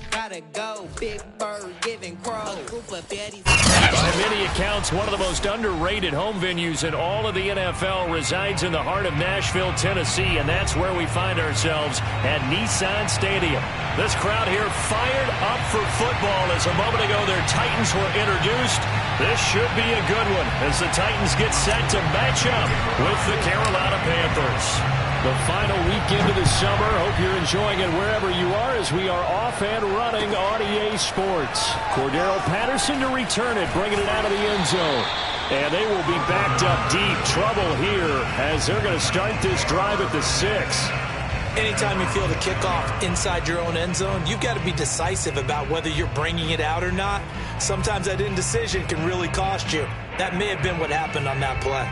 Gotta go, Big Bird giving Crow. By many accounts, one of the most underrated home venues in all of the NFL resides in the heart of Nashville, Tennessee, and that's where we find ourselves at Nissan Stadium. This crowd here fired up for football as a moment ago their Titans were introduced. This should be a good one as the Titans get set to match up with the Carolina Panthers. The final weekend of the summer. Hope you're enjoying it wherever you are as we are off and running on EA Sports. Cordero Patterson to return it, bringing it out of the end zone. And they will be backed up deep. Trouble here as they're going to start this drive at the 6. Anytime you feel the kickoff inside your own end zone, you've got to be decisive about whether you're bringing it out or not. Sometimes that indecision can really cost you. That may have been what happened on that play.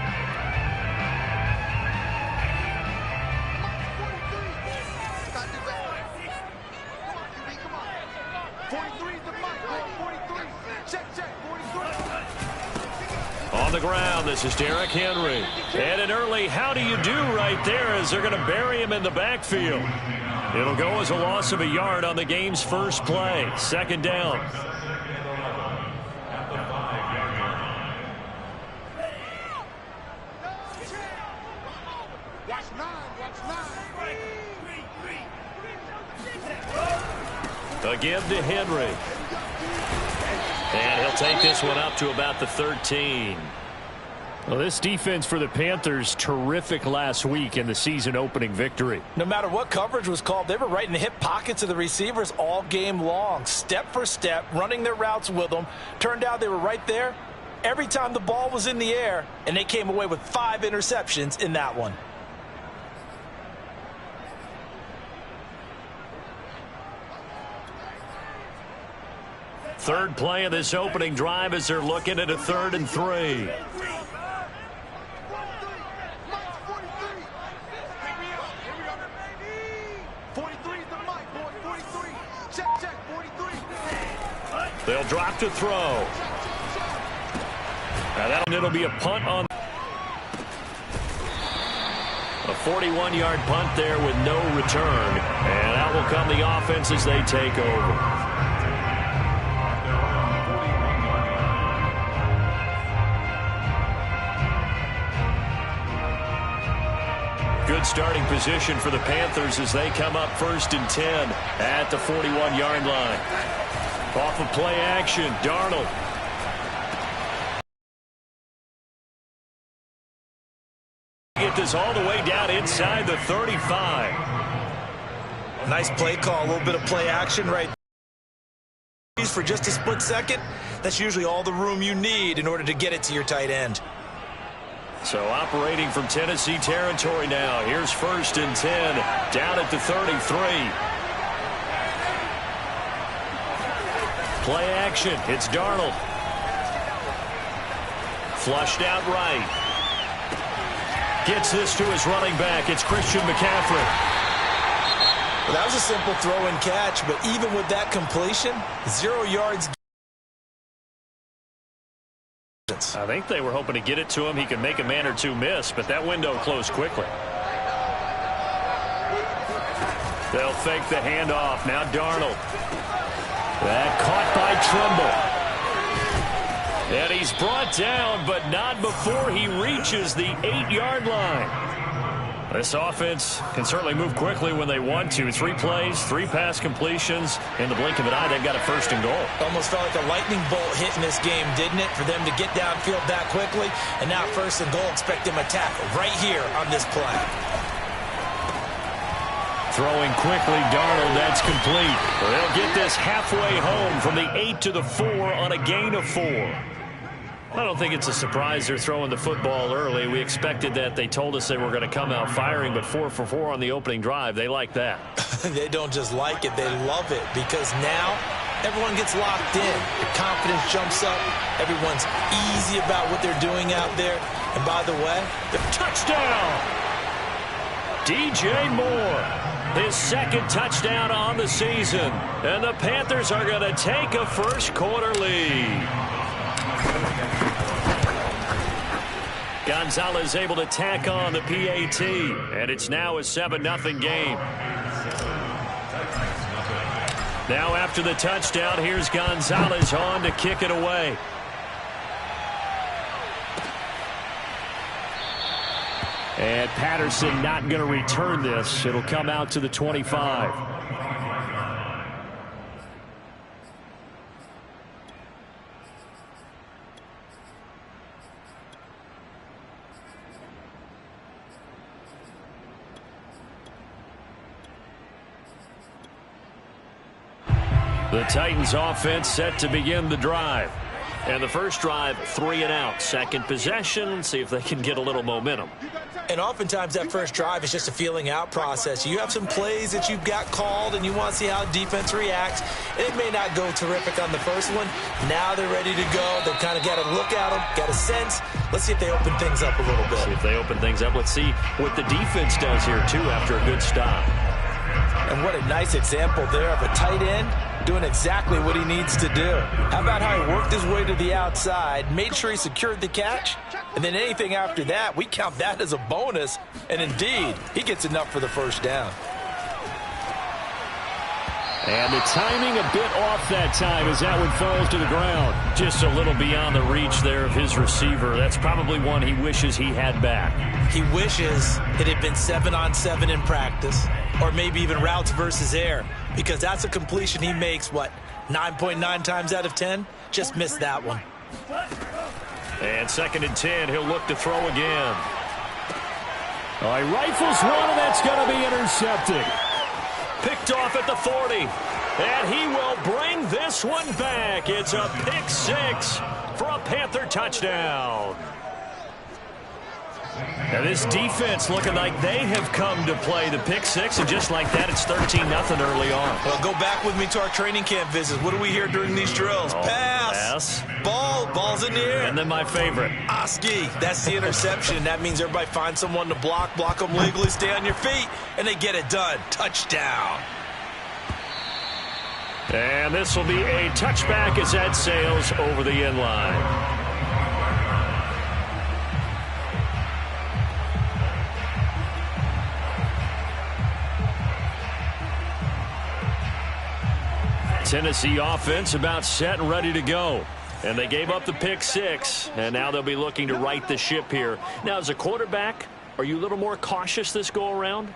On the ground, this is Derrick Henry. And an early how do you do right there as they're going to bury him in the backfield. It'll go as a loss of a yard on the game's first play. Second down. Again to Henry. And he'll take this one up to about the 13. Well, this defense for the Panthers, terrific last week in the season-opening victory. No matter what coverage was called, they were right in the hip pockets of the receivers all game long, step for step, running their routes with them. Turned out they were right there every time the ball was in the air, and they came away with 5 interceptions in that one. Third play of this opening drive as they're looking at a 3rd and 3. They'll drop to throw. Now it'll be a punt on. A 41-yard punt there with no return. And out will come the offense as they take over. Good starting position for the Panthers as they come up 1st and 10 at the 41-yard line. Off of play action, Darnold. Get this all the way down inside the 35. Nice play call, a little bit of play action right there. For just a split second, that's usually all the room you need in order to get it to your tight end. So operating from Tennessee territory now. Here's 1st and 10 down at the 33. Play action. It's Darnold. Flushed out right. Gets this to his running back. It's Christian McCaffrey. Well, that was a simple throw and catch, but even with that completion, 0 yards. I think they were hoping to get it to him. He could make a man or two miss, but that window closed quickly. They'll fake the handoff. Now Darnold. That caught by Tremble. And he's brought down, but not before he reaches the 8-yard line. This offense can certainly move quickly when they want to. 3 plays, 3 pass completions. In the blink of an eye, they've got a 1st and goal. Almost felt like a lightning bolt hit in this game, didn't it? For them to get downfield that quickly. And now 1st and goal, expect them to tackle right here on this play. Throwing quickly, Darnold, that's complete. They'll get this halfway home from the 8 to the 4 on a gain of 4. I don't think it's a surprise they're throwing the football early. We expected that. They told us they were going to come out firing, but 4 for 4 on the opening drive. They like that. They don't just like it, they love it, because now everyone gets locked in. Their confidence jumps up. Everyone's easy about what they're doing out there. And by the way, the touchdown! DJ Moore, his 2nd touchdown on the season. And the Panthers are going to take a first-quarter lead. Gonzalez able to tack on the PAT, and it's now a 7-0 game. Now after the touchdown, here's Gonzalez on to kick it away. And Patterson not going to return this. It'll come out to the 25. The Titans offense set to begin the drive. And the first drive, 3 and out. Second possession, see if they can get a little momentum. And oftentimes that first drive is just a feeling out process. You have some plays that you've got called and you want to see how defense reacts. It may not go terrific on the first one. Now they're ready to go. They've kind of got to look at them, got a sense. Let's see if they open things up a little bit. See if they open things up. Let's see what the defense does here, too, after a good stop. And what a nice example there of a tight end doing exactly what he needs to do. How about how he worked his way to the outside, made sure he secured the catch, and then anything after that, we count that as a bonus. And indeed, he gets enough for the first down. And the timing a bit off that time as that one falls to the ground. Just a little beyond the reach there of his receiver. That's probably one he wishes he had back. He wishes it had been 7-on-7 in practice, or maybe even routes versus air, because that's a completion he makes, 9.9 times out of 10? Just missed that one. And 2nd and 10, he'll look to throw again. All right, rifles one, and that's going to be intercepted. Picked off at the 40. And he will bring this one back. It's a pick 6 for a Panther touchdown. Now this defense looking like they have come to play the pick 6, and just like that, it's 13-0 early on. Well, go back with me to our training camp visits. What do we hear during these drills? Pass. Ball's in the air. And then my favorite. Oski, that's the interception. That means everybody finds someone to block them legally, stay on your feet, and they get it done. Touchdown. And this will be a touchback as that sails over the end line. Tennessee offense about set and ready to go. And they gave up the pick 6, and now they'll be looking to right the ship here. Now, as a quarterback, are you a little more cautious this go-around?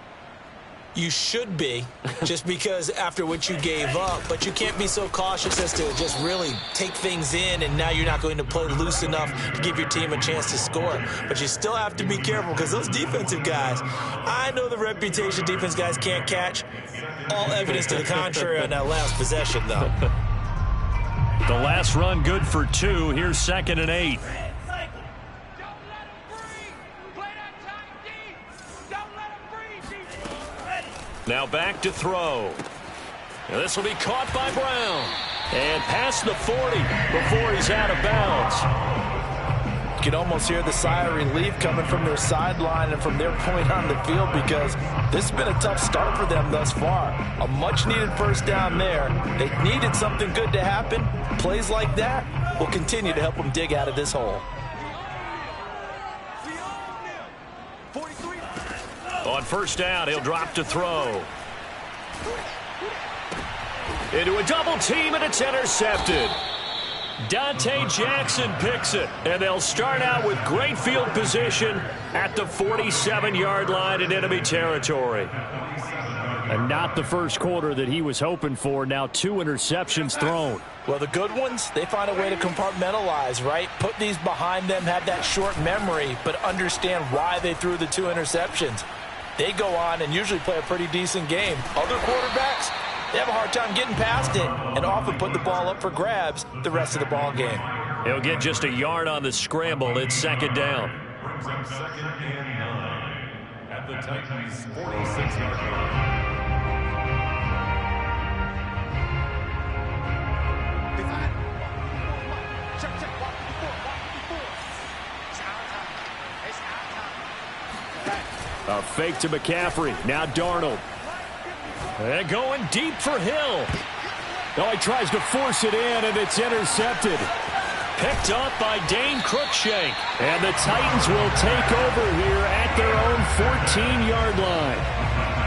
You should be, just because after what you gave up, but you can't be so cautious as to just really take things in, and now you're not going to play loose enough to give your team a chance to score. But you still have to be careful, because those defensive guys, I know the reputation defense guys can't catch. All evidence to the contrary on that last possession, though. The last run good for 2. Here's 2nd and 8. Now back to throw. Now this will be caught by Brown. And past the 40 before he's out of bounds. You can almost hear the sigh of relief coming from their sideline and from their point on the field, because this has been a tough start for them thus far. A much-needed first down there. They needed something good to happen. Plays like that will continue to help them dig out of this hole. On first down, he'll drop to throw. Into a double team, and it's intercepted. Dante Jackson picks it, and they'll start out with great field position at the 47-yard line in enemy territory. And not the first quarter that he was hoping for. Now 2 interceptions thrown. Well, the good ones, they find a way to compartmentalize, right? Put these behind them, have that short memory, but understand why they threw the 2 interceptions. They go on and usually play a pretty decent game. Other quarterbacks, they have a hard time getting past it and often put the ball up for grabs the rest of the ball game. He'll get just a yard on the scramble. It's 2nd down. Brings up 2nd and 9 at the Titans' 46-yard line. A fake to McCaffrey. Now Darnold. And going deep for Hill. Oh, he tries to force it in, and it's intercepted. Picked up by Dane Cruikshank. And the Titans will take over here at their own 14-yard line.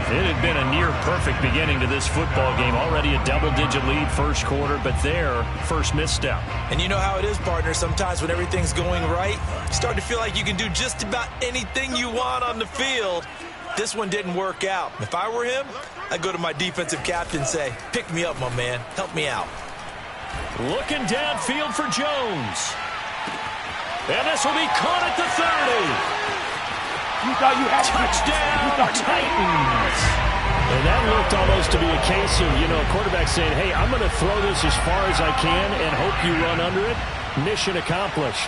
It had been a near-perfect beginning to this football game. Already a double-digit lead first quarter, but their first misstep. And you know how it is, partner. Sometimes when everything's going right, you start to feel like you can do just about anything you want on the field. This one didn't work out. If I were him, I'd go to my defensive captain and say, pick me up, my man. Help me out. Looking downfield for Jones. And this will be caught at the 30. Touchdown, Titans. And that looked almost to be a case of, a quarterback saying, hey, I'm going to throw this as far as I can and hope you run under it. Mission accomplished.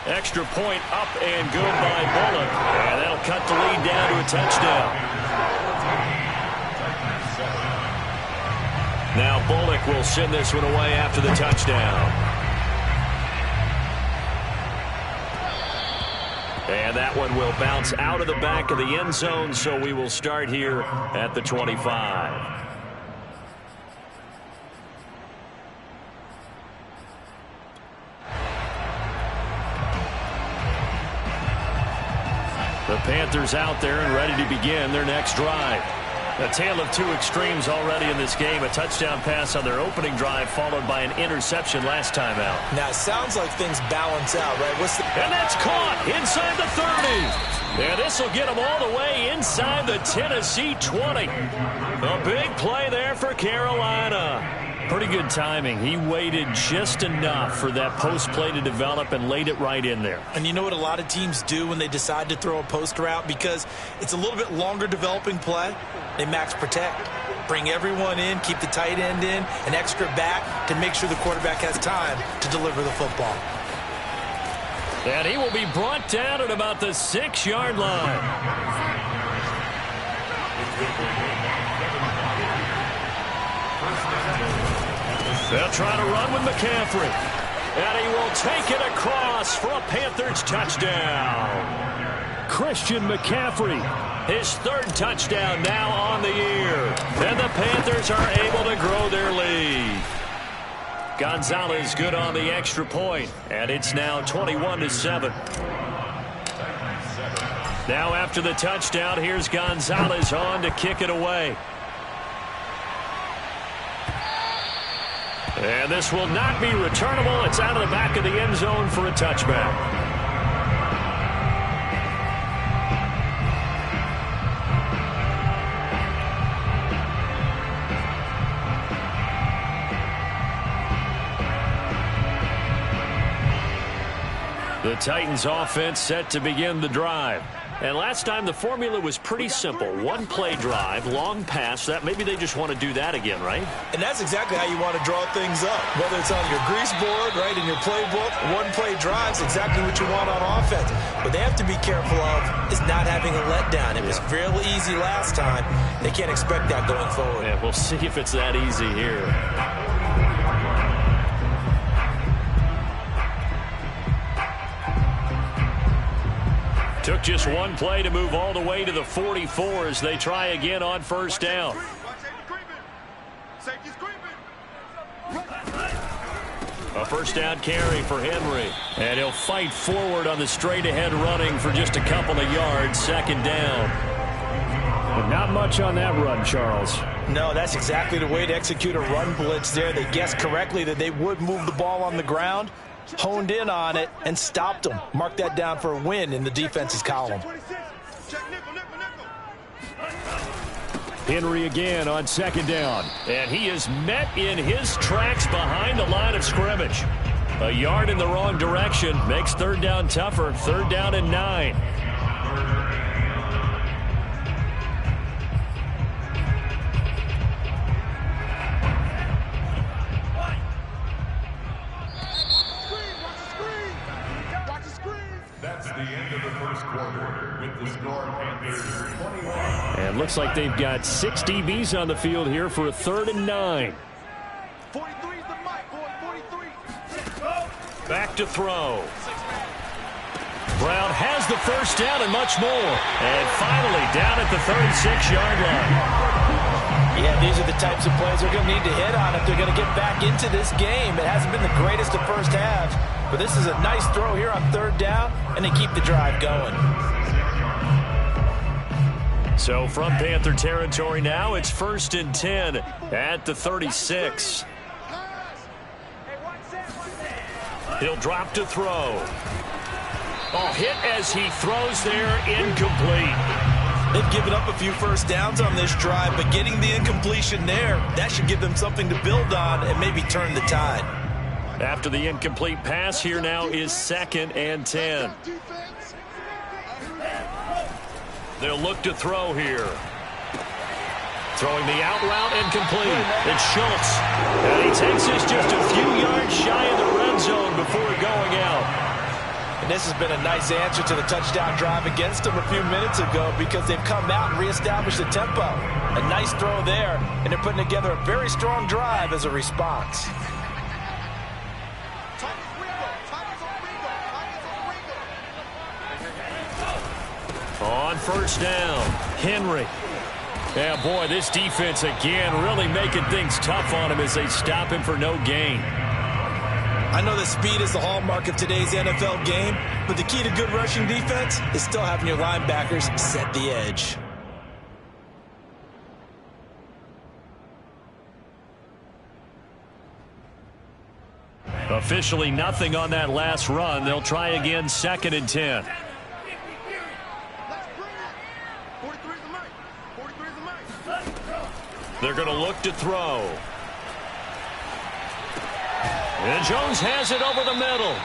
Extra point up and good by Bullock. And that'll cut the lead down to a touchdown. Now Bullock will send this one away after the touchdown. And that one will bounce out of the back of the end zone, so we will start here at the 25. The Panthers out there and ready to begin their next drive. A tale of two extremes already in this game. A touchdown pass on their opening drive followed by an interception last time out. Now, it sounds like things balance out, right? And that's caught inside the 30. And this will get them all the way inside the Tennessee 20. A big play there for Carolina. Pretty good timing. He waited just enough for that post play to develop and laid it right in there. And you know what a lot of teams do when they decide to throw a post route? Because it's a little bit longer developing play. They max protect, bring everyone in, keep the tight end in, an extra back to make sure the quarterback has time to deliver the football. And he will be brought down at about the 6-yard line. They'll try to run with McCaffrey. And he will take it across for a Panthers touchdown. Christian McCaffrey, his third touchdown now on the year. And the Panthers are able to grow their lead. Gonzalez good on the extra point, and it's now 21-7. Now after the touchdown, here's Gonzalez on to kick it away. And this will not be returnable. It's out of the back of the end zone for a touchback. The Titans offense set to begin the drive. And last time the formula was pretty simple. One play drive, long pass. That maybe they just want to do that again, right? And that's exactly how you want to draw things up. Whether it's on your grease board, right, in your playbook, one play drive's exactly what you want on offense. What they have to be careful of is not having a letdown. It was real easy last time. They can't expect that going forward. Yeah, we'll see if it's that easy here. Took just one play to move all the way to the 44 as they try again on first down. A first down carry for Henry. And he'll fight forward on the straight-ahead running for just a couple of yards. Second down. But not much on that run, Charles. No, that's exactly the way to execute a run blitz there. They guessed correctly that they would move the ball on the ground. Honed in on it and stopped them. Mark that down for a win in the defense's column. Henry again on second down. And he is met in his tracks behind the line of scrimmage. A yard in the wrong direction makes third down tougher. Third down and 9. That's the end of the first quarter with the score Panthers 21. And looks like they've got 6 DBs on the field here for a third and 9. 43's the mic, boy, 43. Back to throw. Brown has the first down and much more. And finally down at the 36-yard line. Yeah, these are the types of plays they're going to need to hit on if they're going to get back into this game. It hasn't been the greatest of first halves, but this is a nice throw here on third down, and they keep the drive going. So from Panther territory now, it's 1st and 10 at the 36. He'll drop to throw. Oh, hit as he throws there, incomplete. They've given up a few first downs on this drive, but getting the incompletion there, that should give them something to build on and maybe turn the tide. After the incomplete pass, here now is 2nd and 10. They'll look to throw here. Throwing the out route, incomplete. It's Schultz. And he takes this just a few yards shy of the red zone before going out. And this has been a nice answer to the touchdown drive against them a few minutes ago because they've come out and reestablished the tempo. A nice throw there, and they're putting together a very strong drive as a response. On 1st down, Henry. Yeah, boy, this defense again really making things tough on him as they stop him for no gain. I know that speed is the hallmark of today's NFL game, but the key to good rushing defense is still having your linebackers set the edge. Officially nothing on that last run. They'll try again, 2nd and 10. They're going to look to throw. And Jones has it over the middle.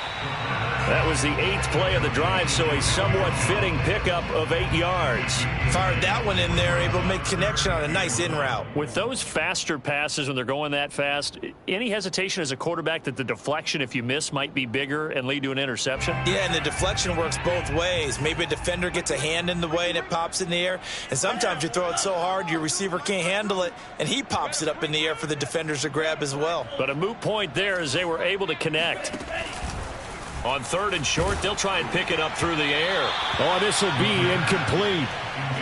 That was the 8th play of the drive, so a somewhat fitting pickup of 8 yards. Fired that one in there, able to make connection on a nice in route. With those faster passes when they're going that fast, any hesitation as a quarterback that the deflection, if you miss, might be bigger and lead to an interception? Yeah, and the deflection works both ways. Maybe a defender gets a hand in the way and it pops in the air, and sometimes you throw it so hard your receiver can't handle it, and he pops it up in the air for the defenders to grab as well. But a moot point there as they were able to connect. On 3rd and short, they'll try and pick it up through the air. Oh, this will be incomplete.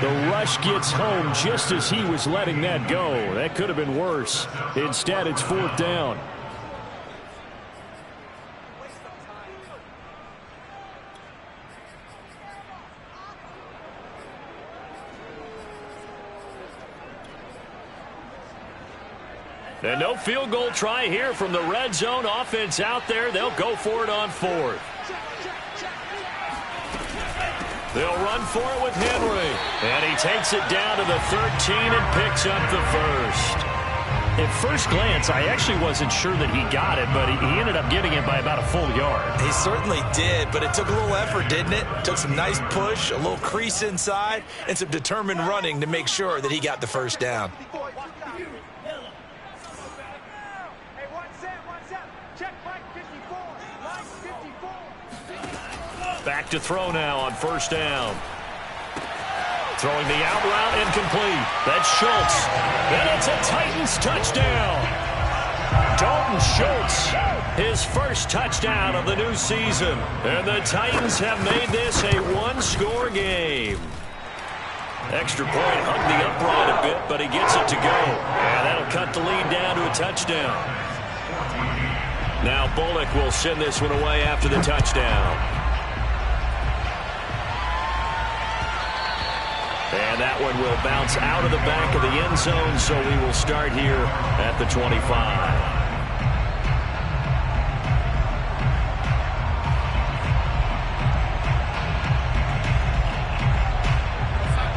The rush gets home just as he was letting that go. That could have been worse. Instead, it's 4th down. And no field goal try here from the red zone. Offense out there. They'll go for it on 4th. They'll run for it with Henry. And he takes it down to the 13 and picks up the first. At first glance, I actually wasn't sure that he got it, but he ended up getting it by about a full yard. He certainly did, but it took a little effort, didn't it? Took some nice push, a little crease inside, and some determined running to make sure that he got the first down. Back to throw now on 1st down. Throwing the out route, incomplete. That's Schultz. And it's a Titans touchdown. Dalton Schultz, his first touchdown of the new season. And the Titans have made this a one-score game. Extra point hugged the upright a bit, but he gets it to go. And that'll cut the lead down to a touchdown. Now Bullock will send this one away after the touchdown. And that one will bounce out of the back of the end zone, so we will start here at the 25.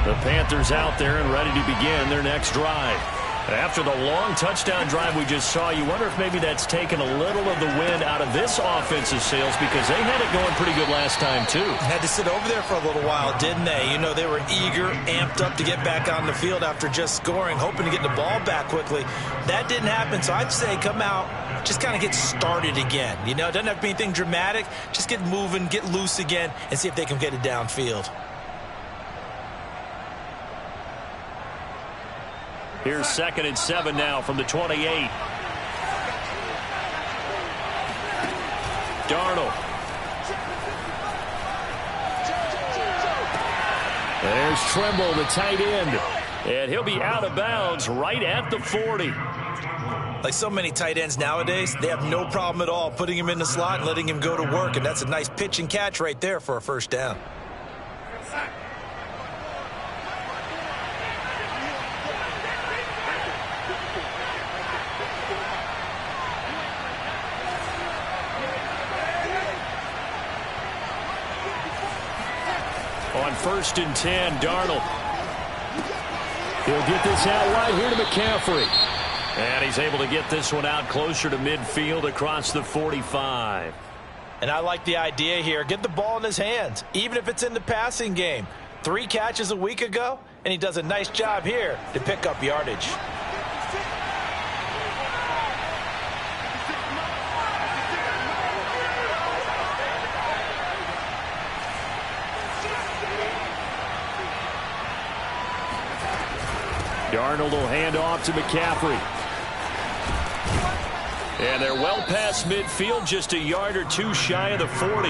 The Panthers out there and ready to begin their next drive. After the long touchdown drive we just saw, you wonder if maybe that's taken a little of the wind out of this offensive sails because they had it going pretty good last time, too. Had to sit over there for a little while, didn't they? You know, they were eager, amped up to get back on the field after just scoring, hoping to get the ball back quickly. That didn't happen, so I'd say come out, just kind of get started again. You know, it doesn't have to be anything dramatic. Just get moving, get loose again, and see if they can get it downfield. Here's 2nd and 7 now from the 28. Darnold. There's Trimble, the tight end. And he'll be out of bounds right at the 40. Like so many tight ends nowadays, they have no problem at all putting him in the slot and letting him go to work. And that's a nice pitch and catch right there for a first down. 1st and 10. Darnold. He'll get this out wide here to McCaffrey. And he's able to get this one out closer to midfield across the 45. And I like the idea here. Get the ball in his hands, even if it's in the passing game. 3 catches a week ago, and he does a nice job here to pick up yardage. Darnold will hand off to McCaffrey. And they're well past midfield, just a yard or 2 shy of the 40.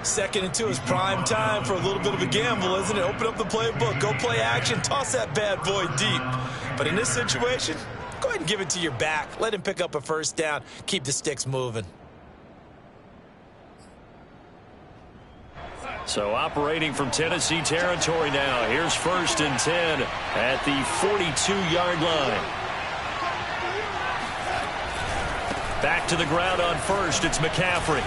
2nd and 2 is prime time for a little bit of a gamble, isn't it? Open up the playbook, go play action, toss that bad boy deep. But in this situation, go ahead and give it to your back. Let him pick up a 1st down, keep the sticks moving. So operating from Tennessee territory now. Here's 1st and 10 at the 42-yard line. Back to the ground on 1st. It's McCaffrey.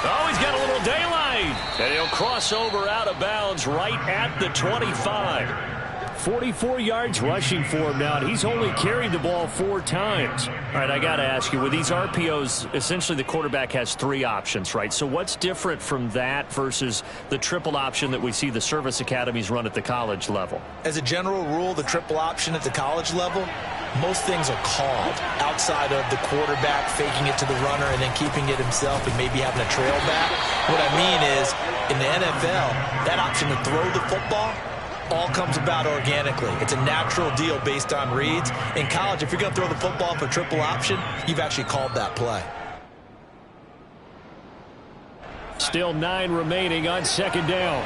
Oh, he's got a little daylight. And he'll cross over out of bounds right at the 25. 44 yards rushing for him now, and he's only carried the ball 4 times. All right, I got to ask you, with these RPOs, essentially the quarterback has 3 options, right? So what's different from that versus the triple option that we see the service academies run at the college level? As a general rule, the triple option at the college level, most things are called outside of the quarterback faking it to the runner and then keeping it himself and maybe having a trail back. What I mean is, in the NFL, that option to throw the football all comes about organically. It's a natural deal based on reads. In college, if you're going to throw the football for triple option, you've actually called that play. Still 9 remaining on 2nd down.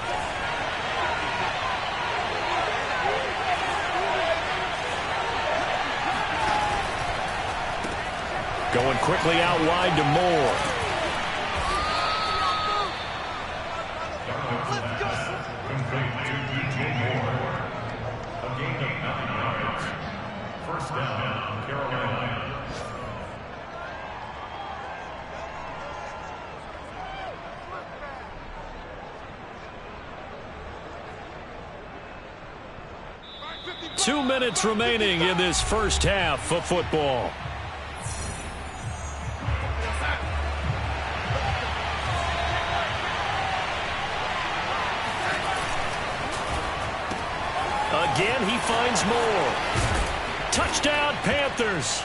Going quickly out wide to Moore. Two minutes remaining in this first half of football. Again, he finds Moore. Touchdown, Panthers.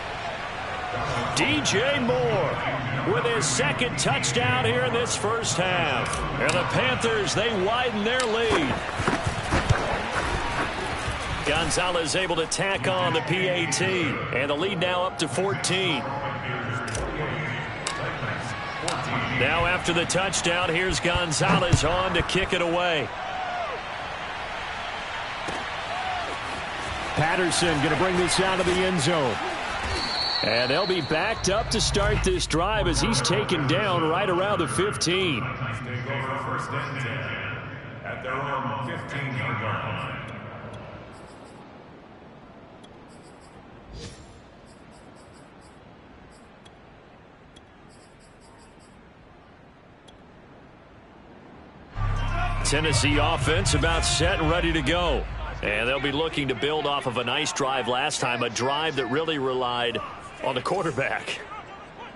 DJ Moore with his 2nd touchdown here in this first half. And the Panthers, they widen their lead. Gonzalez able to tack on the PAT. And the lead now up to 14. Now after the touchdown, here's Gonzalez on to kick it away. Patterson going to bring this out of the end zone. And they'll be backed up to start this drive as he's taken down right around the 15. Take over 1st and 10 at their own 15-yard line. Tennessee offense about set and ready to go. And they'll be looking to build off of a nice drive last time, a drive that really relied on the quarterback.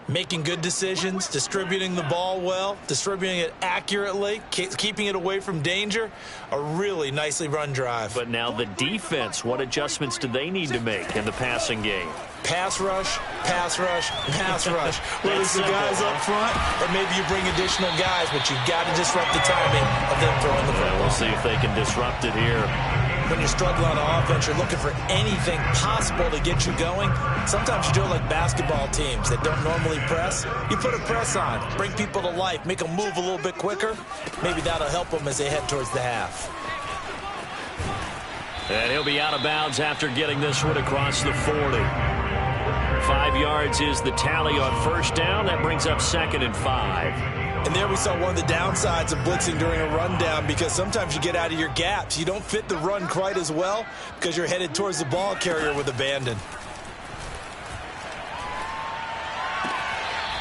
Making good decisions, distributing the ball well, distributing it accurately, keeping it away from danger. A really nicely run drive. But now the defense, what adjustments do they need to make in the passing game? Pass rush, pass rush, pass rush. Whether it's the guys up front or maybe you bring additional guys, but you've got to disrupt the timing of them throwing the football. We'll see if they can disrupt it here. When you're struggling on offense, you're looking for anything possible to get you going. Sometimes you do it like basketball teams that don't normally press. You put a press on, bring people to life, make them move a little bit quicker. Maybe that'll help them as they head towards the half. And he'll be out of bounds after getting this one across the 40. 5 yards is the tally on 1st down. That brings up 2nd and 5. And there we saw one of the downsides of blitzing during a rundown, because sometimes you get out of your gaps. You don't fit the run quite as well because you're headed towards the ball carrier with abandon.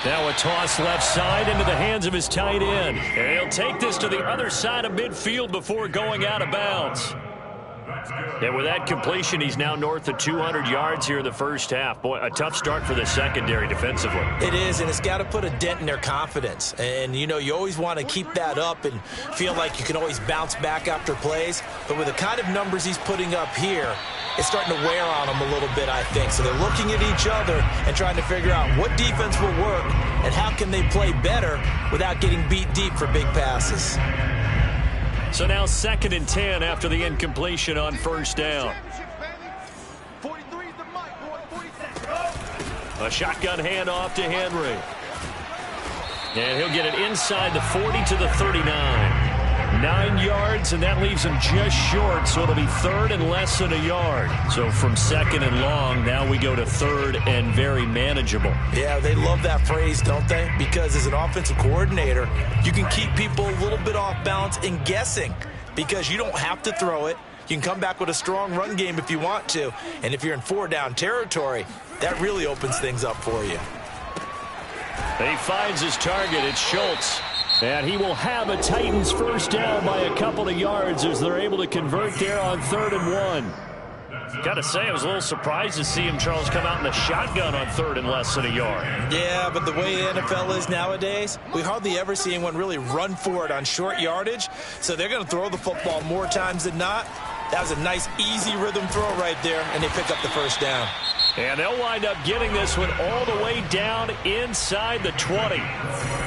Now a toss left side into the hands of his tight end. And he'll take this to the other side of midfield before going out of bounds. And with that completion, he's now north of 200 yards here in the first half. Boy, a tough start for the secondary defensively. It is, and it's got to put a dent in their confidence. And, you know, you always want to keep that up and feel like you can always bounce back after plays. But with the kind of numbers he's putting up here, it's starting to wear on them a little bit, I think. So they're looking at each other and trying to figure out what defense will work and how can they play better without getting beat deep for big passes. So now 2nd and 10 after the incompletion on first down. A shotgun handoff to Henry. And he'll get it inside the 40 to the 39. 9 yards, and that leaves him just short, so it'll be 3rd and less than a yard. So from 2nd and long, now we go to 3rd and very manageable. Yeah, they love that phrase, don't they? Because as an offensive coordinator, you can keep people a little bit off balance and guessing because you don't have to throw it. You can come back with a strong run game if you want to. And if you're in 4-down territory, that really opens things up for you. He finds his target. It's Schultz. And he will have a Titans first down by a couple of yards as they're able to convert there on 3rd and 1. Got to say, I was a little surprised to see him, Charles, come out in the shotgun on 3rd and less than a yard. Yeah, but the way the NFL is nowadays, we hardly ever see anyone really run for it on short yardage. So they're going to throw the football more times than not. That was a nice, easy rhythm throw right there, and they pick up the first down. And they'll wind up getting this one all the way down inside the 20.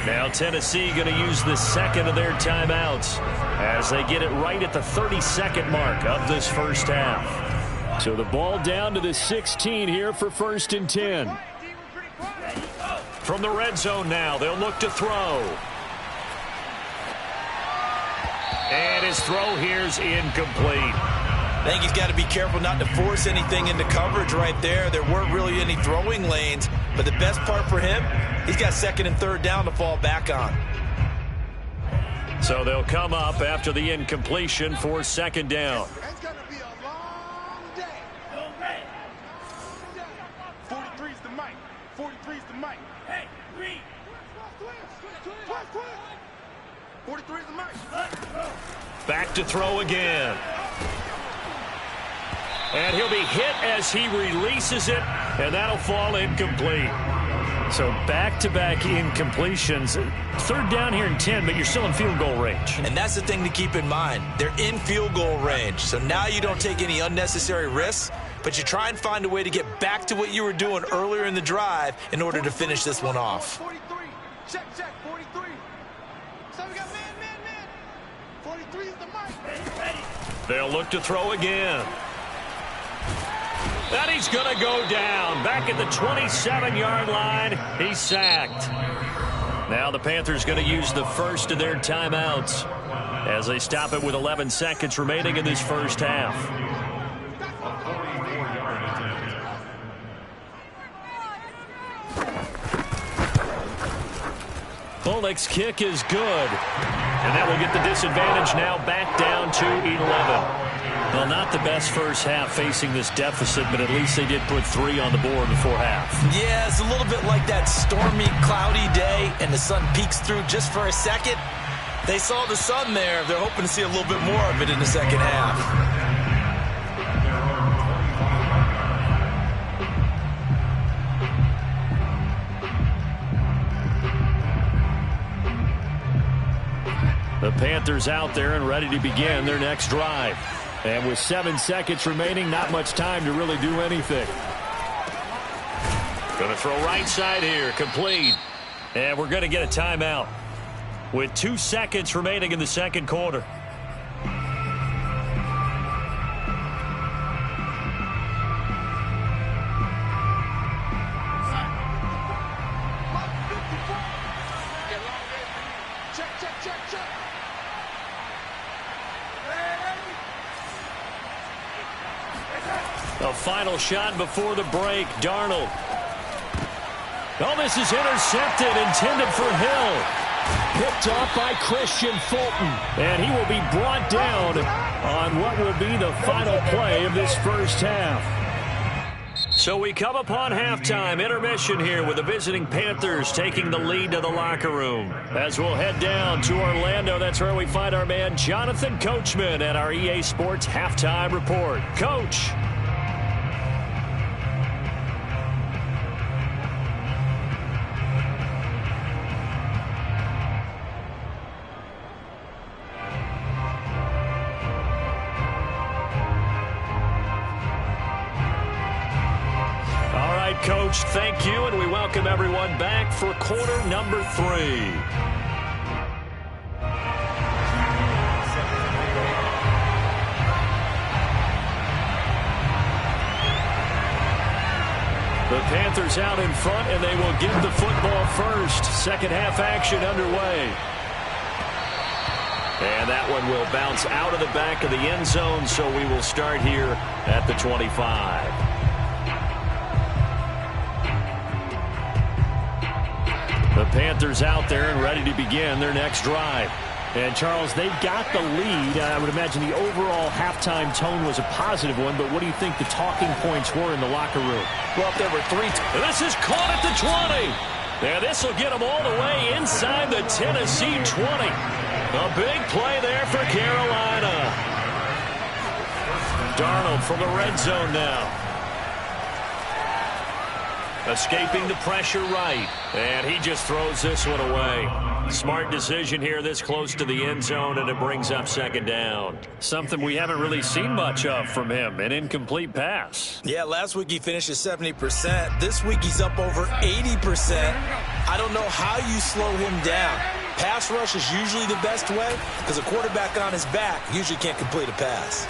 Now Tennessee going to use the 2nd of their timeouts as they get it right at the 32nd mark of this first half. So the ball down to the 16 here for 1st and 10. From the red zone now, they'll look to throw. And his throw here's incomplete. I think he's got to be careful not to force anything into coverage right there. There weren't really any throwing lanes, but the best part for him, he's got 2nd and 3rd down to fall back on. So they'll come up after the incompletion for 2nd down. It's going to be a long day. 43's the mic. 43's the mic. Hey, read. 43's the mic. Back to throw again. And he'll be hit as he releases it, and that'll fall incomplete. So back-to-back incompletions. 3rd down here and 10, but you're still in field goal range. And that's the thing to keep in mind. They're in field goal range. So now you don't take any unnecessary risks, but you try and find a way to get back to what you were doing earlier in the drive in order to finish this one off. 43. Check, 43. So we got man. 43 is the mic. They'll look to throw again. And he's going to go down. Back at the 27-yard line. He's sacked. Now the Panthers going to use the 1st of their timeouts as they stop it with 11 seconds remaining in this first half. Polnick's kick is good. And that will get the disadvantage now back down to 11. Well, not the best first half facing this deficit, but at least they did put 3 on the board before half. Yeah, it's a little bit like that stormy, cloudy day, and the sun peeks through just for a second. They saw the sun there. They're hoping to see a little bit more of it in the second half. The Panthers out there and ready to begin their next drive. And with 7 seconds remaining, not much time to really do anything. Going to throw right side here, complete. And we're going to get a timeout with 2 seconds remaining in the second quarter. A final shot before the break. Darnold. Oh, this is intercepted, intended for Hill. Picked off by Christian Fulton. And he will be brought down on what will be the final play of this first half. So we come upon halftime, intermission here with the visiting Panthers taking the lead to the locker room. As we'll head down to Orlando, that's where we find our man Jonathan Coachman at our EA Sports Halftime Report. Coach. Coach, thank you, and we welcome everyone back for quarter number 3. The Panthers out in front, and they will get the football first. Second half action underway. And that one will bounce out of the back of the end zone, so we will start here at the 25. The Panthers out there and ready to begin their next drive. And, Charles, they've got the lead. I would imagine the overall halftime tone was a positive one, but what do you think the talking points were in the locker room? Well, there were 3. This is caught at the 20. And this will get them all the way inside the Tennessee 20. A big play there for Carolina. Darnold from the red zone now. Escaping the pressure right. And he just throws this one away. Smart decision here this close to the end zone, and it brings up second down. Something we haven't really seen much of from him, an incomplete pass. Yeah, last week he finished at 70%. This week he's up over 80%. I don't know how you slow him down. Pass rush is usually the best way because a quarterback on his back usually can't complete a pass.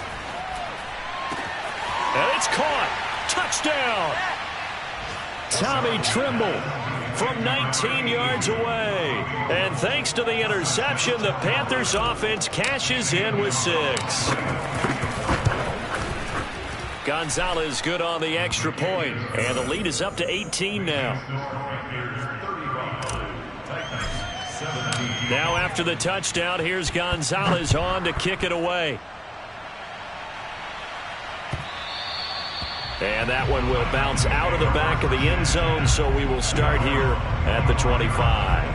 And it's caught. Touchdown. Tommy Tremble from 19 yards away. And thanks to the interception, the Panthers offense cashes in with 6. Gonzalez good on the extra point. And the lead is up to 18 now. Now after the touchdown, here's Gonzalez on to kick it away. And that one will bounce out of the back of the end zone, so we will start here at the 25.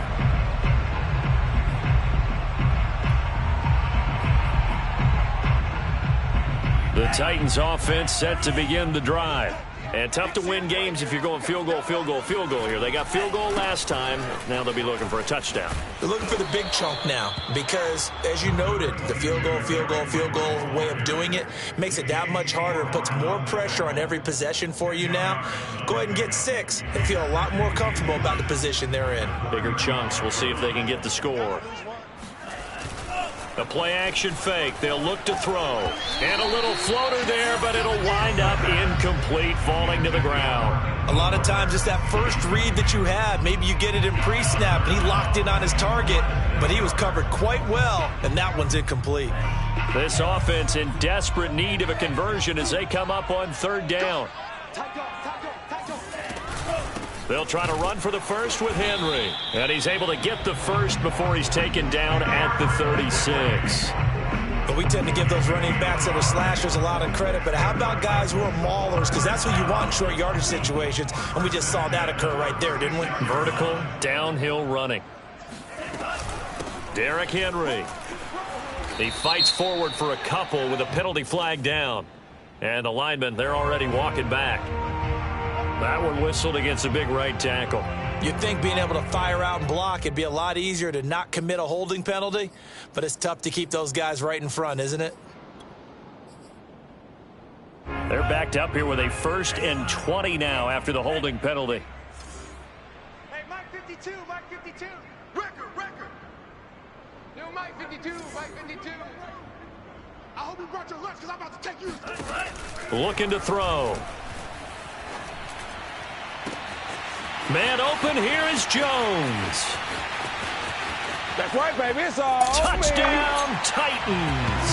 The Titans offense set to begin the drive. And tough to win games if you're going field goal, field goal, field goal here. They got field goal last time. Now they'll be looking for a touchdown. They're looking for the big chunk now because, as you noted, the field goal way of doing it makes it that much harder and puts more pressure on every possession for you now. Go ahead and get 6 and feel a lot more comfortable about the position they're in. Bigger chunks. We'll see if they can get the score. A play-action fake. They'll look to throw. And a little floater there, but it'll wind up incomplete, falling to the ground. A lot of times it's that first read that you have. Maybe you get it in pre-snap, and he locked in on his target, but he was covered quite well, and that one's incomplete. This offense in desperate need of a conversion as they come up on third down. They'll try to run for the first with Henry. And he's able to get the first before he's taken down at the 36. But we tend to give those running backs that are slashers a lot of credit. But how about guys who are maulers? Because that's what you want in short yardage situations. And we just saw that occur right there, didn't we? Vertical, downhill running. Derrick Henry. He fights forward for a couple with a penalty flag down. And the linemen, they're already walking back. That one whistled against a big right tackle. You'd think being able to fire out and block, it'd be a lot easier to not commit a holding penalty, but it's tough to keep those guys right in front, isn't it? They're backed up here with a 1st and 20 now after the holding penalty. Hey, Mike 52, Mike 52. Record. Yo, Mike 52, Mike 52. I hope you brought your lunch because I'm about to take you. Looking to throw. Man open, here is Jones. That's right, baby. It's all Touchdown, Titans.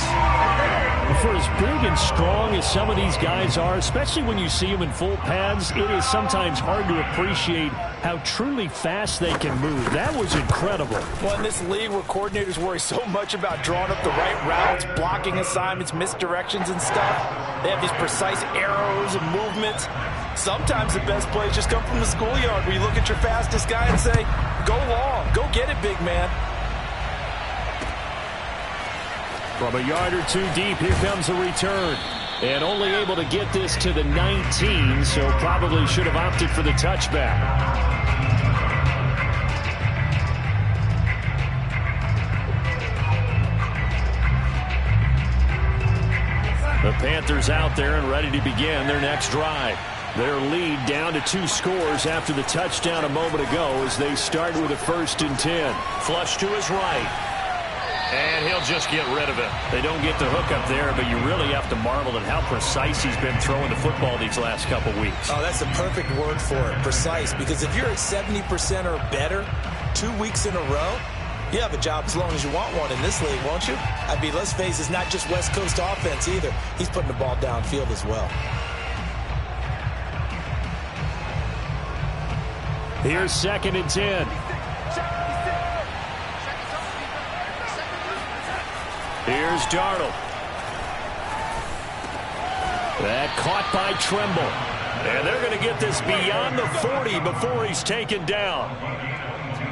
For as big and strong as some of these guys are, especially when you see them in full pads, it is sometimes hard to appreciate how truly fast they can move. That was incredible. Well, in this league where coordinators worry so much about drawing up the right routes, blocking assignments, misdirections and stuff, they have these precise arrows and movements. sometimes the best plays just come from the schoolyard where you look at your fastest guy and say, go long, go get it, big man. From a yard or two deep, here comes a return. And only able to get this to the 19, so probably should have opted for the touchback. The Panthers out there and ready to begin their next drive. Their lead down to 2 scores after the touchdown a moment ago as they start with a 1st and 10. Flush to his right. And he'll just get rid of it. They don't get the hook up there, but you really have to marvel at how precise he's been throwing the football these last couple weeks. Oh, that's the perfect word for it, precise. Because if you're at 70% or better 2 weeks in a row, you have a job as long as you want one in this league, won't you? I mean, let's face it, it's not just West Coast offense either. He's putting the ball downfield as well. Here's 2nd and 10. Here's Darnold. That caught by Tremble. And they're going to get this beyond the 40 before he's taken down.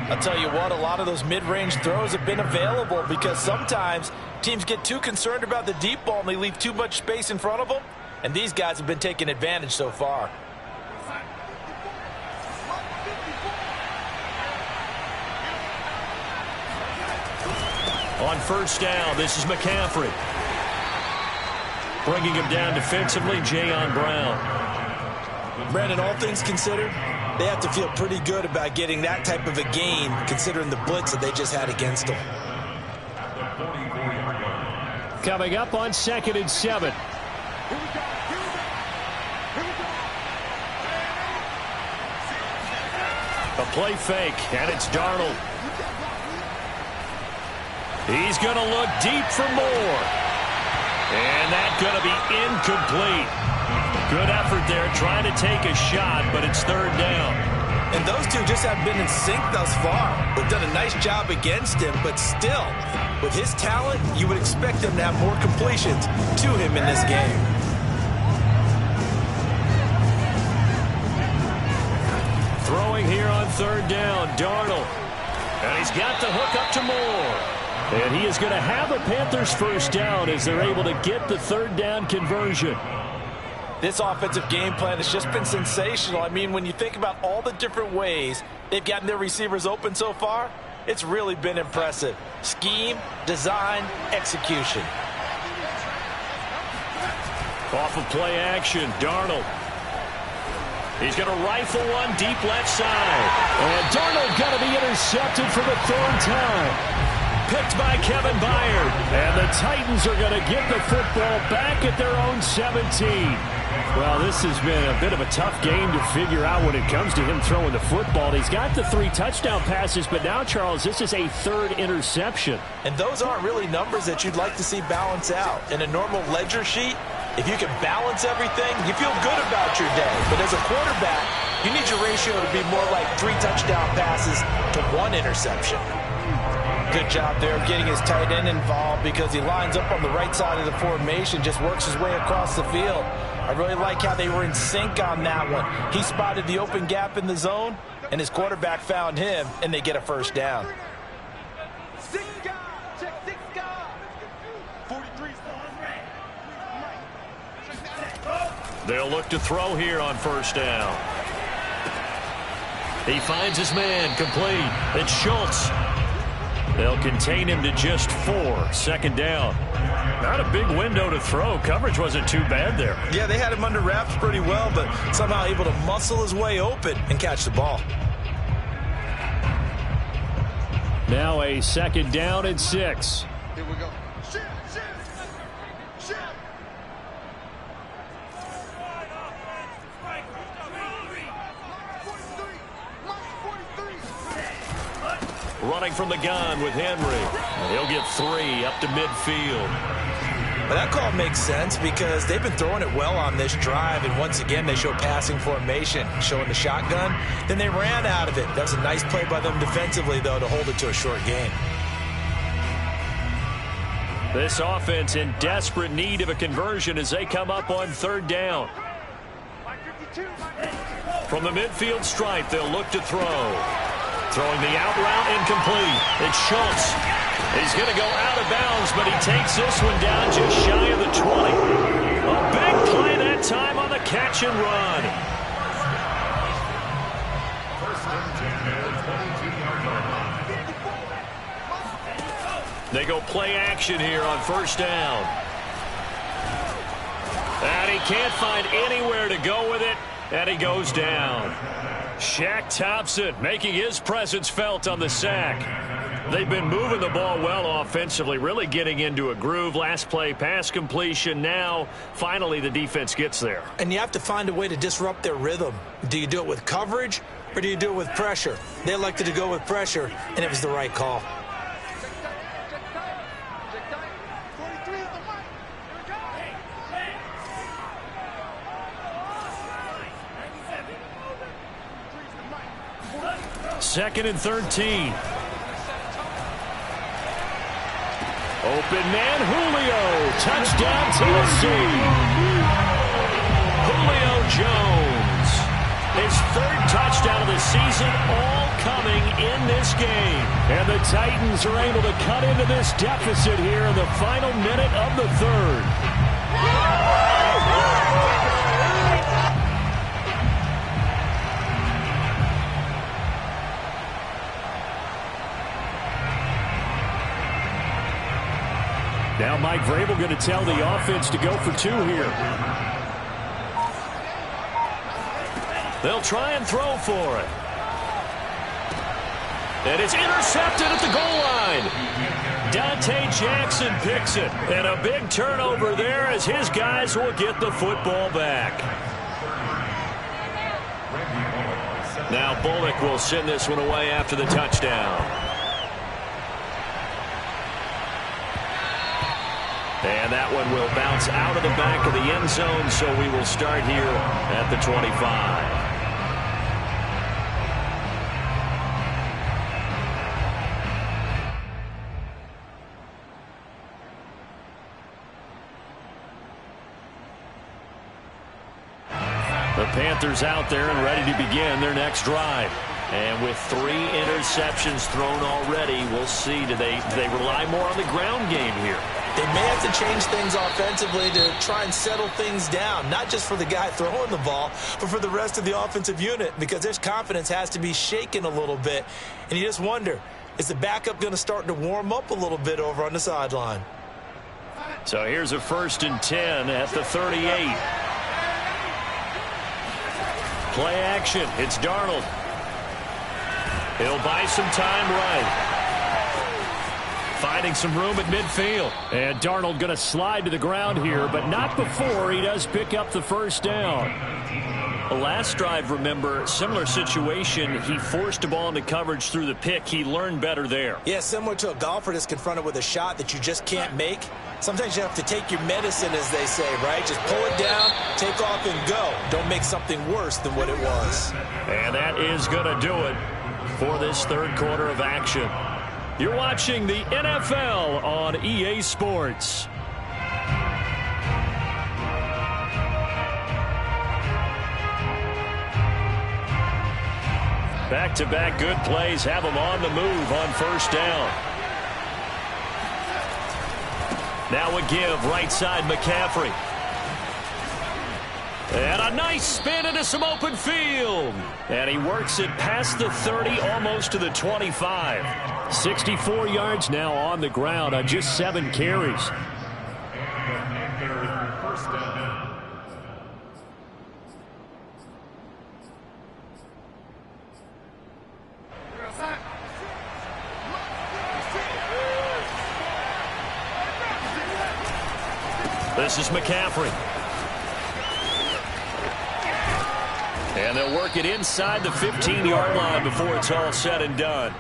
I'll tell you what, a lot of those mid-range throws have been available because sometimes teams get too concerned about the deep ball and they leave too much space in front of them. And these guys have been taking advantage so far. On 1st down, this is McCaffrey. Bringing him down defensively, Jayon Brown. Brandon, all things considered, they have to feel pretty good about getting that type of a gain considering the blitz that they just had against them. Coming up on 2nd and 7. A play fake, and it's Darnold. He's going to look deep for more. And that's going to be incomplete. Good effort there trying to take a shot, but it's 3rd down. And those two just haven't been in sync thus far. They've done a nice job against him, but still, with his talent, you would expect him to have more completions to him in this game. Throwing here on 3rd down, Darnold. And he's got the hook up to Moore. And he is going to have a Panthers 1st down as they're able to get the 3rd down conversion. This offensive game plan has just been sensational. I mean, when you think about all the different ways they've gotten their receivers open so far, it's really been impressive. Scheme, design, execution. Off of play action, Darnold. He's going to rifle one deep left side. And Darnold got to be intercepted for the 3rd time. Picked by Kevin Byard. And the Titans are going to get the football back at their own 17. Well, this has been a bit of a tough game to figure out when it comes to him throwing the football. He's got the 3 touchdown passes, but now, Charles, this is a 3rd interception. And those aren't really numbers that you'd like to see balance out. In a normal ledger sheet, if you can balance everything, you feel good about your day. But as a quarterback, you need your ratio to be more like 3 touchdown passes to 1 interception. Good job there of getting his tight end involved because he lines up on the right side of the formation, just works his way across the field. I really like how they were in sync on that one. He spotted the open gap in the zone, and his quarterback found him, and they get a 1st down. 6 guys, check 6 guys. 43 They'll look to throw here on 1st down. He finds his man, complete. It's Schultz. They'll contain him to just 4. 2nd down. Not a big window to throw. Coverage wasn't too bad there. Yeah, they had him under wraps pretty well, but somehow able to muscle his way open and catch the ball. Now a 2nd down and 6. Here we go. Shift. Running from the gun with Henry. He'll get 3 up to midfield. But that call makes sense because they've been throwing it well on this drive, and once again they show passing formation, showing the shotgun. Then they ran out of it. That was a nice play by them defensively, though, to hold it to a short gain. This offense in desperate need of a conversion as they come up on 3rd down. From the midfield stripe, they'll look to throw. Throwing the out route incomplete. It's Schultz. He's going to go out of bounds, but he takes this one down just shy of the 20. A big play that time on the catch and run. They go play action here on first down. And he can't find anywhere to go with it, and he goes down. Shaq Thompson making his presence felt on the sack. They've been moving the ball well offensively, really getting into a groove. Last play, pass completion. Now, finally, the defense gets there. And you have to find a way to disrupt their rhythm. Do you do it with coverage, or do you do it with pressure? They elected to go with pressure, and it was the right call. Second and 13. Open man, Julio. Touchdown, Tennessee. Julio Jones. His third touchdown of the season, all coming in this game. And the Titans are able to cut into this deficit here in the final minute of the third. Now Mike Vrabel going to tell the offense to go for two here. They'll try and throw for it. And it's intercepted at the goal line. Dante Jackson picks it. And a big turnover there as his guys will get the football back. Now Bullock will send this one away after the touchdown. And that one will bounce out of the back of the end zone, so we will start here at the 25. The Panthers out there and ready to begin their next drive. And with 3 interceptions thrown already, we'll see. Do they rely more on the ground game here? They may have to change things offensively to try and settle things down, not just for the guy throwing the ball, but for the rest of the offensive unit, because their confidence has to be shaken a little bit. And you just wonder, is the backup going to start to warm up a little bit over on the sideline? So here's a 1st and 10 at the 38. Play action. It's Darnold. He'll buy some time right. Finding some room at midfield. And Darnold going to slide to the ground here, but not before he does pick up the first down. The last drive, remember, similar situation. He forced a ball into coverage through the pick. He learned better there. Yeah, similar to a golfer that's confronted with a shot that you just can't make. Sometimes you have to take your medicine, as they say, right? Just pull it down, take off, and go. Don't make something worse than what it was. And that is going to do it for this third quarter of action. You're watching the NFL on EA Sports. Back-to-back good plays have them on the move on first down. Now a give right side McCaffrey. And a nice spin into some open field. And he works it past the 30, almost to the 25. 64 yards now on the ground on just 7 carries. This is McCaffrey. And they'll work it inside the 15-yard line before it's all said and done.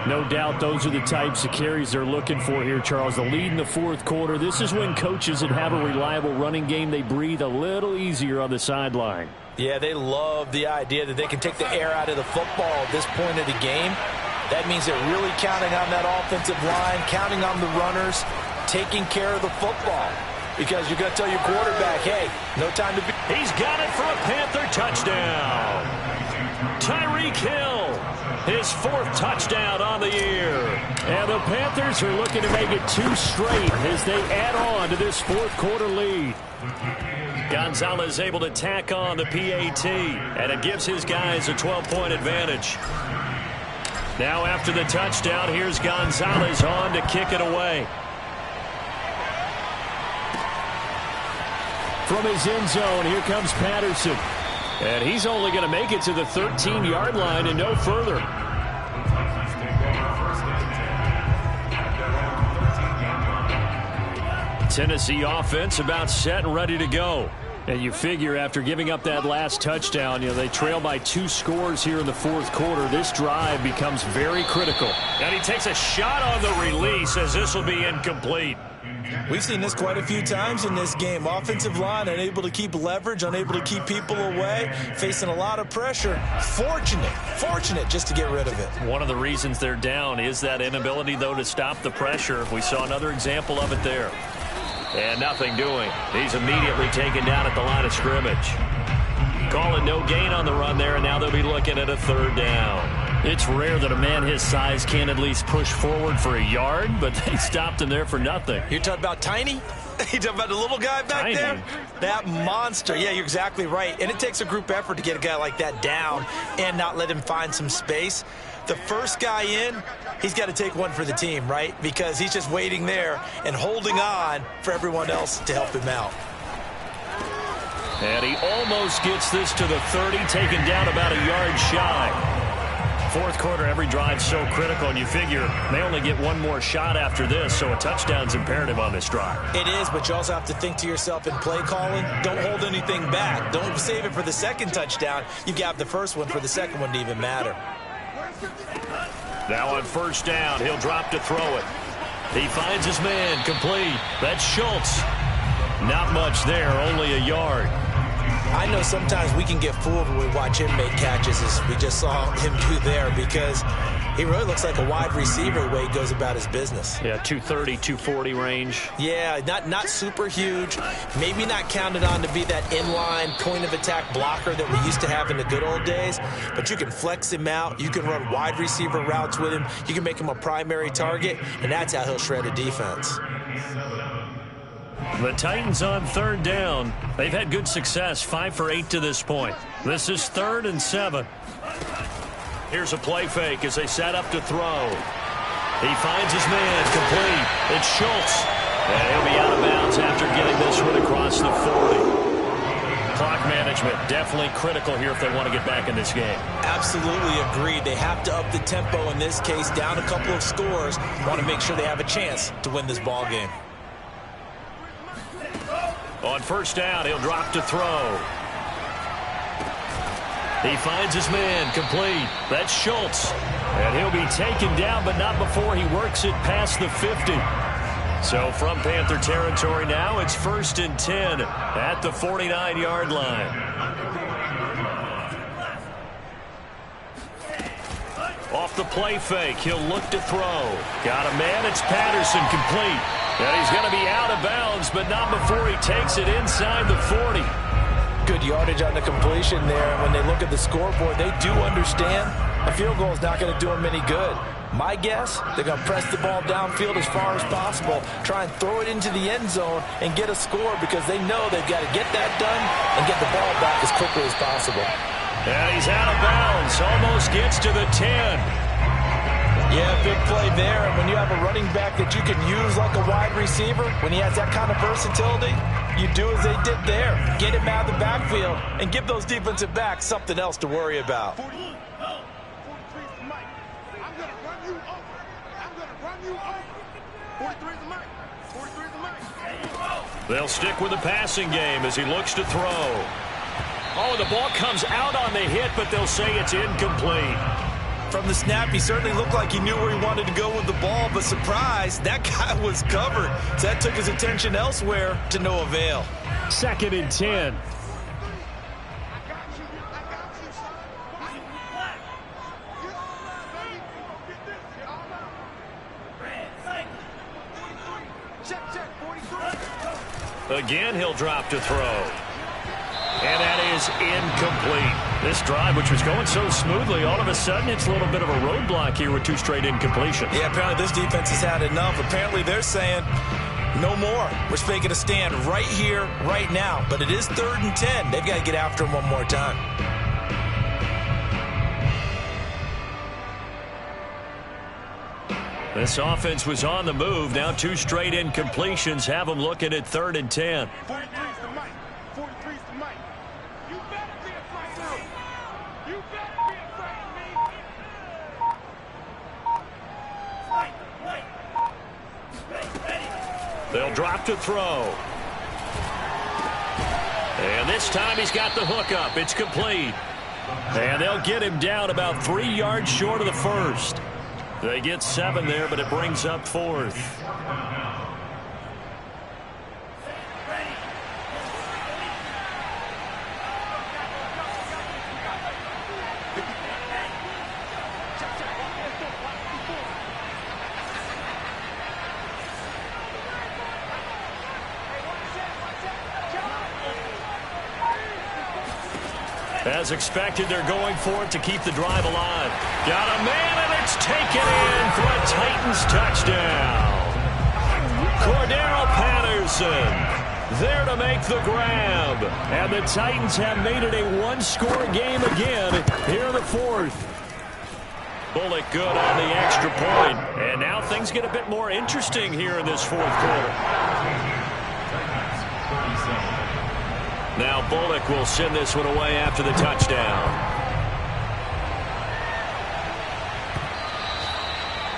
No doubt those are the types of carries they're looking for here, Charles. The lead in the fourth quarter. This is when coaches that have a reliable running game, they breathe a little easier on the sideline. Yeah, they love the idea that they can take the air out of the football at this point of the game. That means they're really counting on that offensive line, counting on the runners, taking care of the football. because you're going to tell your quarterback, hey, no time to be. He's got it for a Panther touchdown. Tyreek Hill, his 4th touchdown on the year. And the Panthers are looking to make it 2 straight as they add on to this 4th quarter lead. Gonzalez able to tack on the PAT, and it gives his guys a 12-point advantage. Now after the touchdown, here's Gonzalez on to kick it away. From his end zone, here comes Patterson. And he's only going to make it to the 13-yard line and no further. Tennessee offense about set and ready to go. And you figure after giving up that last touchdown, they trail by 2 scores here in the 4th quarter. This drive becomes very critical. And he takes a shot on the release as this will be incomplete. We've seen this quite a few times in this game. Offensive line unable to keep leverage, unable to keep people away, facing a lot of pressure. Fortunate just to get rid of it. One of the reasons they're down is that inability, though, to stop the pressure. We saw another example of it there. And nothing doing. He's immediately taken down at the line of scrimmage. Calling no gain on the run there, and now they'll be looking at a 3rd down. It's rare that a man his size can at least push forward for a yard, but they stopped him there for nothing. You're talking about Tiny? You're talking about the little guy back there? That monster. Yeah, you're exactly right. And it takes a group effort to get a guy like that down and not let him find some space. The first guy in, he's got to take one for the team, right? Because he's just waiting there and holding on for everyone else to help him out. And he almost gets this to the 30, taken down about a yard shy. 4th quarter, every drive's so critical, and you figure they only get one more shot after this, so a touchdown's imperative on this drive. It is, but you also have to think to yourself in play calling, don't hold anything back. Don't save it for the 2nd touchdown. You got the first one for the 2nd one to even matter. Now on 1st down, he'll drop to throw it. He finds his man, complete. That's Schultz. Not much there, only a yard. I know sometimes we can get fooled when we watch him make catches, as we just saw him do there, because he really looks like a wide receiver the way he goes about his business. Yeah, 230, 240 range. Yeah, not super huge. Maybe not counted on to be that inline point-of-attack blocker that we used to have in the good old days, but you can flex him out. You can run wide receiver routes with him. You can make him a primary target, and that's how he'll shred a defense. The Titans on 3rd down. They've had good success, 5 for 8 to this point. This is 3rd and 7. Here's a play fake as they set up to throw. He finds his man, complete. It's Schultz. And he'll be out of bounds after getting this one across the 40. Clock management definitely critical here if they want to get back in this game. Absolutely agreed. They have to up the tempo in this case, down a couple of scores. Want to make sure they have a chance to win this ball game. On 1st down, he'll drop to throw. He finds his man, complete. That's Schultz. And he'll be taken down, but not before he works it past the 50. So from Panther territory now, it's 1st and 10 at the 49-yard line. Off the play fake, he'll look to throw. Got a man, it's Patterson, complete. And he's going to be out of bounds, but not before he takes it inside the 40. Good yardage on the completion there. When they look at the scoreboard, they do understand a field goal is not going to do them any good. My guess, they're going to press the ball downfield as far as possible, try and throw it into the end zone and get a score, because they know they've got to get that done and get the ball back as quickly as possible. And he's out of bounds, almost gets to the 10. Yeah, big play there. And when you have a running back that you can use like a wide receiver, when he has that kind of versatility, you do as they did there. Get him out of the backfield and give those defensive backs something else to worry about. 43's the mic. I'm going to run you over. I'm going to run you over. 43's the mic. 43's the mic. They'll stick with the passing game as he looks to throw. Oh, the ball comes out on the hit, but they'll say it's incomplete. From the snap, he certainly looked like he knew where he wanted to go with the ball, but surprise, that guy was covered. So that took his attention elsewhere to no avail. 2nd and 10. Again, he'll drop to throw. And that is incomplete. This drive, which was going so smoothly, all of a sudden it's a little bit of a roadblock here with 2 straight incompletions. Yeah, apparently this defense has had enough. Apparently they're saying no more. We're making a stand right here, right now. But it is 3rd and 10. They've got to get after him one more time. This offense was on the move. Now 2 straight incompletions have them looking at 3rd and 10. 43's the mic. 43's the mic. You better be afraid of me. You better be afraid of me. They'll drop to throw. And this time he's got the hook up. It's complete. And they'll get him down about 3 yards short of the first. They get 7 there, but it brings up 4th. As expected, they're going for it to keep the drive alive. Got a man, and it's taken in for a Titans touchdown. Cordero Patterson there to make the grab. And the Titans have made it a 1-score game again here in the 4th. Bullock good on the extra point. And now things get a bit more interesting here in this 4th quarter. Now Bullock will send this one away after the touchdown.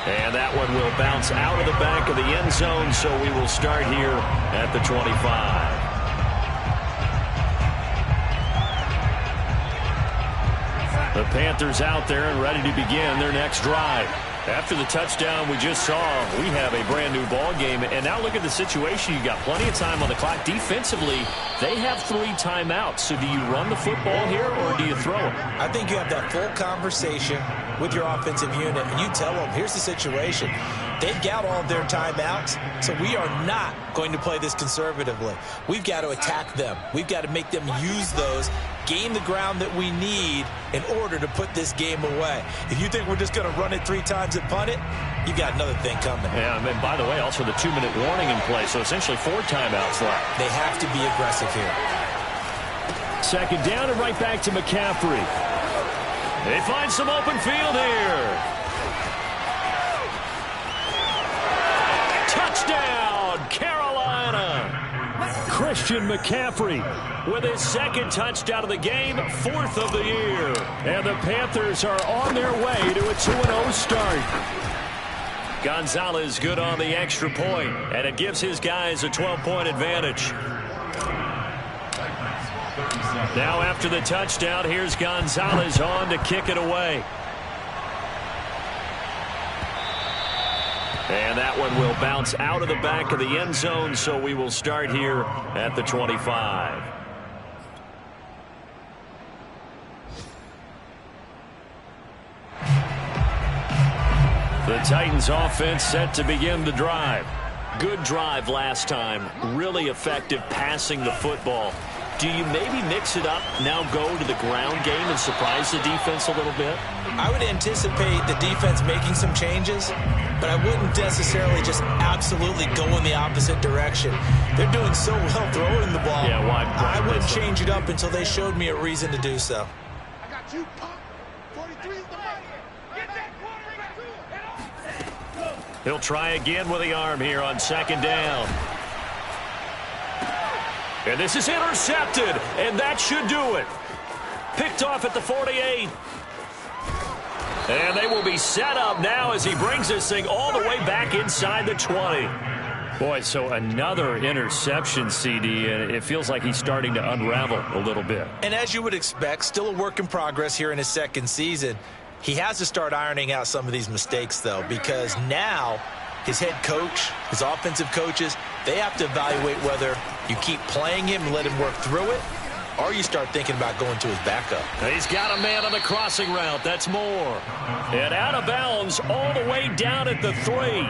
And that one will bounce out of the back of the end zone, so we will start here at the 25. The Panthers out there and ready to begin their next drive. After the touchdown we just saw, we have a brand-new ball game. And now look at the situation. You got plenty of time on the clock. Defensively, they have 3 timeouts. So do you run the football here or do you throw it? I think you have that full conversation with your offensive unit, and you tell them, here's the situation. They've got all of their timeouts, so we are not going to play this conservatively. We've got to attack them. We've got to make them use those, gain the ground that we need in order to put this game away. If you think we're just going to run it 3 times and punt it, you've got another thing coming. Yeah, and by the way, also the 2-minute warning in play, so essentially 4 timeouts left. They have to be aggressive here. 2nd down and right back to McCaffrey. They find some open field here. Touchdown, Carolina. Christian McCaffrey with his 2nd touchdown of the game, 4th of the year. And the Panthers are on their way to a 2-0 start. Gonzalez good on the extra point, and it gives his guys a 12-point advantage. Now after the touchdown, here's Gonzalez on to kick it away. And that one will bounce out of the back of the end zone, so we will start here at the 25. The Titans offense set to begin the drive. Good drive last time. Really effective passing the football. Do you maybe mix it up, now go to the ground game and surprise the defense a little bit? I would anticipate the defense making some changes, but I wouldn't necessarily just absolutely go in the opposite direction. They're doing so well throwing the ball. Yeah, why I wouldn't change it up until they showed me a reason to do so. I got you, punk. 43's the mic. Get that quarterback. He'll try again with the arm here on 2nd down. And this is intercepted, and that should do it. Picked off at the 48. And they will be set up now as he brings this thing all the way back inside the 20. Boy, so another interception, CD, and it feels like he's starting to unravel a little bit. And as you would expect, still a work in progress here in his 2nd season. He has to start ironing out some of these mistakes, though, because now his head coach, his offensive coaches, they have to evaluate whether you keep playing him and let him work through it, or you start thinking about going to his backup. He's got a man on the crossing route. That's Moore. And out of bounds all the way down at the 3.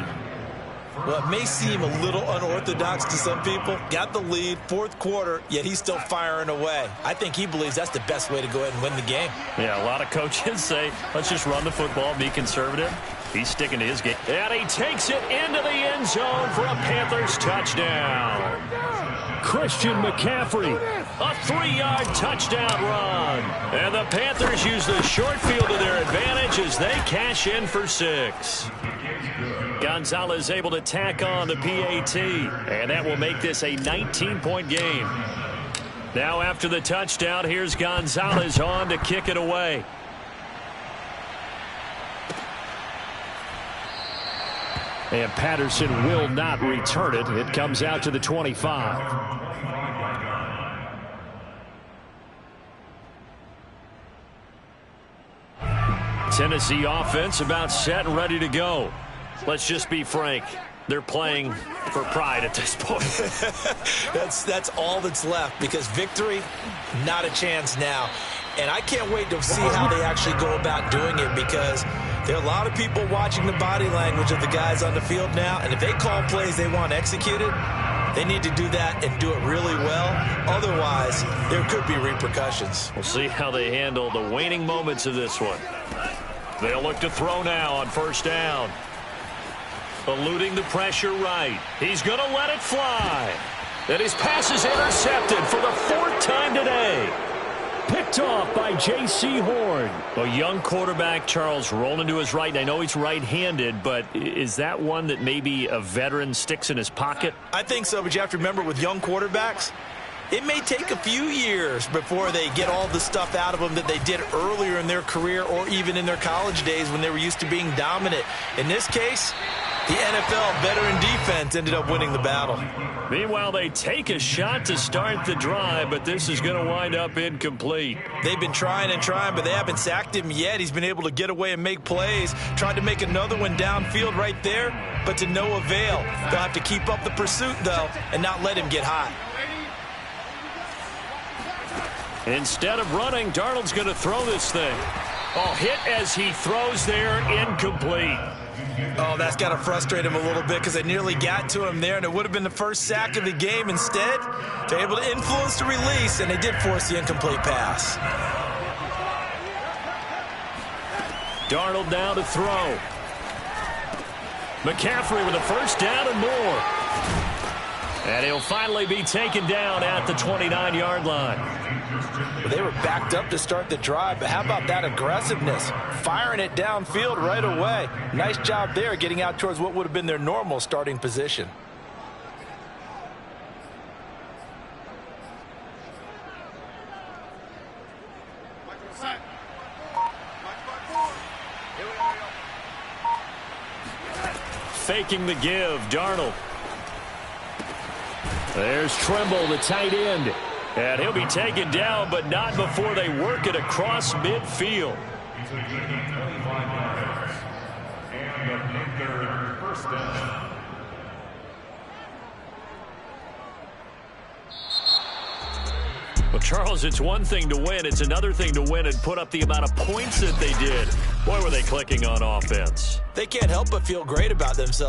Well, it may seem a little unorthodox to some people. Got the lead, fourth quarter, yet he's still firing away. I think he believes that's the best way to go ahead and win the game. Yeah, a lot of coaches say, let's just run the football, be conservative. He's sticking to his game. And he takes it into the end zone for a Panthers touchdown. Christian McCaffrey. A 3-yard touchdown run. And the Panthers use the short field to their advantage as they cash in for 6. Gonzalez able to tack on the PAT. And that will make this a 19-point game. Now after the touchdown, here's Gonzalez on to kick it away. And Patterson will not return it. It comes out to the 25. Tennessee offense about set and ready to go. Let's just be frank. They're playing for pride at this point. That's all that's left, because victory, not a chance now. And I can't wait to see how they actually go about doing it, because there are a lot of people watching the body language of the guys on the field now, and if they call plays they want executed, they need to do that and do it really well. Otherwise, there could be repercussions. We'll see how they handle the waning moments of this one. They'll look to throw now on first down. Eluding the pressure right. He's going to let it fly. And his pass is intercepted for the 4th time today. Picked off by J.C. Horn. A young quarterback, Charles, rolling to his right. And I know he's right-handed, but is that one that maybe a veteran sticks in his pocket? I think so, but you have to remember, with young quarterbacks, it may take a few years before they get all the stuff out of them that they did earlier in their career or even in their college days when they were used to being dominant. In this case, the NFL veteran defense ended up winning the battle. Meanwhile, they take a shot to start the drive, but this is going to wind up incomplete. They've been trying and trying, but they haven't sacked him yet. He's been able to get away and make plays. Tried to make another one downfield right there, but to no avail. They'll have to keep up the pursuit, though, and not let him get hot. Instead of running, Darnold's going to throw this thing. Oh, hit as he throws there, incomplete. Oh, that's got to frustrate him a little bit, because they nearly got to him there, and it would have been the first sack of the game. Instead, they're able to influence the release, and they did force the incomplete pass. Darnold now to throw. McCaffrey with a first down and more. And he'll finally be taken down at the 29-yard line. Well, they were backed up to start the drive, but how about that aggressiveness? Firing it downfield right away. Nice job there, getting out towards what would have been their normal starting position. Faking the give, Darnold. There's Trimble, the tight end. And he'll be taken down, but not before they work it across midfield. He's going to get 25 yards. And the Panther first down. Well, Charles, it's one thing to win. It's another thing to win and put up the amount of points that they did. Boy, were they clicking on offense. They can't help but feel great about themselves.